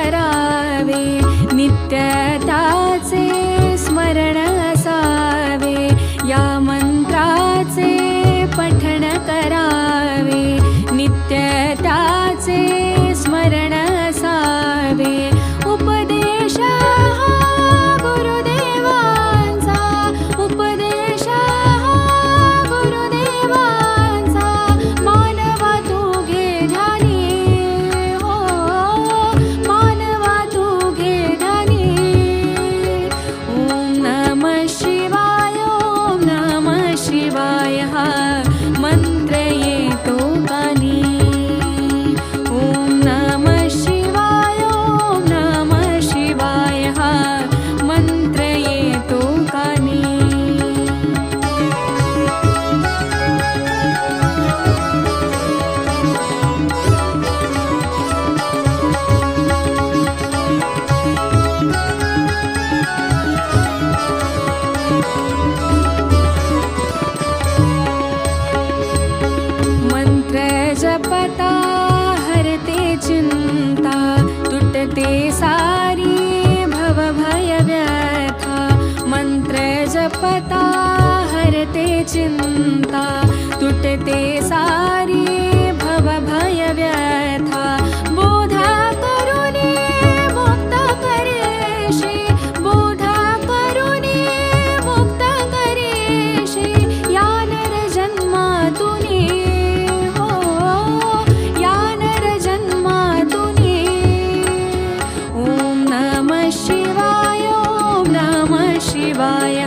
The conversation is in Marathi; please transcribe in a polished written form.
करावे, नित्यताचे स्मरण असावे, या मंत्राचे पठण करावे, नित्यताचे स्मरण असावे. उपदेश हा गुरुदेवांचा, उपदेश हा गुरुदेवांचा, मानवा तू घे ध्यानी, हो मानवा तू घे ध्यानी. ओम नमः शिवाय, ओम नमः शिवाय हा मंत्र येतो कानी. ओम नमः शिवाय, ओम नमः शिवाय हा मंत्र येतो कानी. मंत्र जपता हरते चिंता, तुटते सारी भवभय व्यथा. मंत्र जपता हरते चिंता, तुटते सारी भवभय व्यथा. बोधा करुणी मुक्त करेशे, बोधा करुणी मुक्त करेशे, या नर जन्मातुनी, हो या नर जन्मातुनी. ओम नमः शिवाय, ओम नमः शिवाय